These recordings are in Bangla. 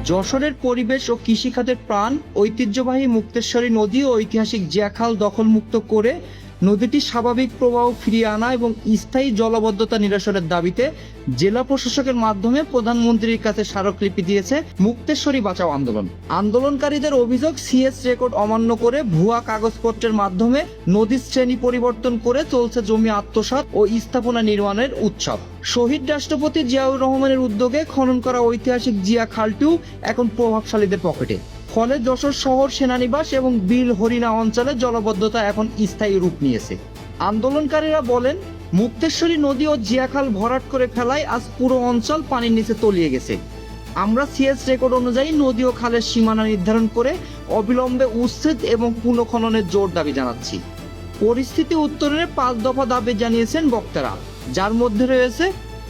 যশোরের পরিবেশ ও কৃষিখাতের প্রাণ ঐতিহ্যবাহী মুক্তেশ্বরী নদী ও ঐতিহাসিক জিয়াখাল দখলমুক্ত করে নদীটির স্বাভাবিক প্রবাহ ফিরিয়ে আনা এবং স্থায়ী জলাবদ্ধতা নিরসনের দাবিতে জেলা প্রশাসকের মাধ্যমে প্রধানমন্ত্রীর কাছে স্মারকলিপি দিয়েছে মুক্তেশ্বরী বাঁচাও আন্দোলন। আন্দোলনকারীদের অভিযোগ সিএস রেকর্ড অমান্য করে ভুয়া কাগজপত্রের মাধ্যমে নদীর শ্রেণী পরিবর্তন করে চলছে জমি আত্মসাৎ ও স্থাপনা নির্মাণের উৎসব। শহীদ রাষ্ট্রপতি জিয়াউর রহমানের উদ্যোগে খনন করা ঐতিহাসিক জিয়া খালটিও এখন প্রভাবশালীদের পকেটে। ফলে যশোর শহর সেনানিবাস এবং বিল হরিণা অঞ্চলে জলাবদ্ধতা এখন স্থায়ী রূপ নিয়েছে। আন্দোলনকারীরা বলেন, মুক্তেশ্বরী নদী ও জিয়াখাল ভরাট করে ফেলায় আজ পুরো অঞ্চল পানির নিচে তলিয়ে গেছে। আমরা সিএস রেকর্ড অনুযায়ী নদী ও খালের সীমানা নির্ধারণ করে অবিলম্বে উচ্ছেদ এবং পুনঃখননের জোর দাবি জানাচ্ছি। পরিস্থিতি উত্তরণে 5 দফা দাবি জানিয়েছেন বক্তারা, যার মধ্যে রয়েছে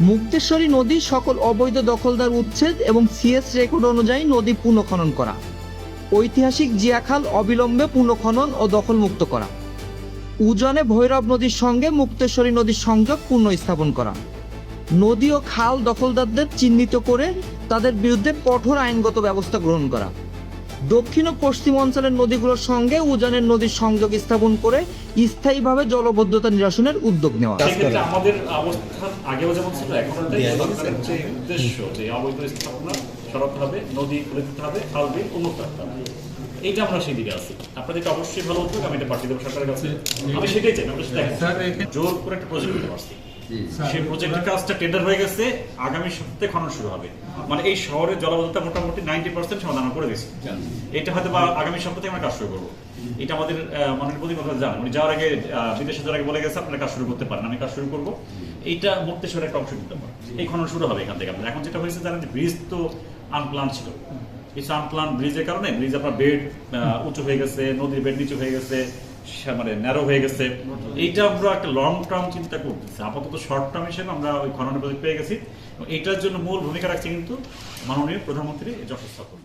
মুক্তেশ্বরী নদীর সকল অবৈধ দখলদার উচ্ছেদ এবং সিএস রেকর্ড অনুযায়ী নদী পুনঃখনন করা, ঐতিহাসিক জিয়াখাল অবিলম্বে পুনঃখনন ও দখলমুক্ত করা, উজানে ভৈরব নদীর সঙ্গে মুক্তেশ্বরী নদীর সংযোগ পুনঃস্থাপন করা, নদী ও খাল দখলদারদের চিহ্নিত করে তাদের বিরুদ্ধে কঠোর আইনগত ব্যবস্থা গ্রহণ করা, দক্ষিণ ও পশ্চিম অঞ্চলের নদীগুলোর সঙ্গে উজানের নদীর সংযোগ স্থাপন করে স্থায়ীভাবে জলবদ্ধতা নিরসনের উদ্যোগ নেওয়া। আমাদের অবস্থা আগেও যেমন ছিল এখন উদ্দেশ্য যে অবৈধ স্থাপনা সরাতে হবে, নদী খুলে দিতে হবে, খাল বিল উন্নত করতে হবে, এইটা আমরা সেই দিকে আছি। আপনাদের এটা অবশ্যই ভালো উদ্যোগ, আমি এটা পাঠিয়ে দেবো সরকারের কাছে। আমি সেটাই চাই, আমরা সেটা জোর করে একটা প্রজেক্ট দিতে পারছি। সেই প্রজেক্টের কাজটা টেন্ডার হয়ে গেছে, আগামী সপ্তাহে খনন শুরু হবে। মানে এই শহরের জলাবদ্ধতা মোটামুটি 90% সমাধান করে দিয়েছি। এটা হয়তো বা আগামী সপ্তাহে আমরা কাজ শুরু করবো। এটা আমাদের মাননীয় প্রতিমন্ত্রী জানেন, উনি যাওয়ার আগে বিদেশে যাওয়ার আগে বলে গেছে আপনারা কাজ শুরু করতে পারেন, আমি কাজ শুরু করবো। এইটা মুক্তেশ্বরের একটা অংশ দিতে পারে, এই খনন শুরু হবে এখান থেকে। আপনার এখন যেটা হয়েছে জানেন যে ব্রিজ তো আনপ্লান ছিল, কিছু আনপ্লান ব্রিজের কারণে ব্রিজ আপনার বেড উঁচু হয়ে গেছে, নদীর বেড নিচু হয়ে গেছে, মানে ন্যারো হয়ে গেছে। এইটা আমরা একটা লং টার্ম চিন্তা করতেছি। আপাতত শর্ট টার্ম হিসেবে আমরা ওই খননের প্রজেক্ট পেয়ে গেছি। এইটার জন্য মূল ভূমিকা রাখছে কিন্তু মাননীয় প্রধানমন্ত্রী যশোর স্থাপন।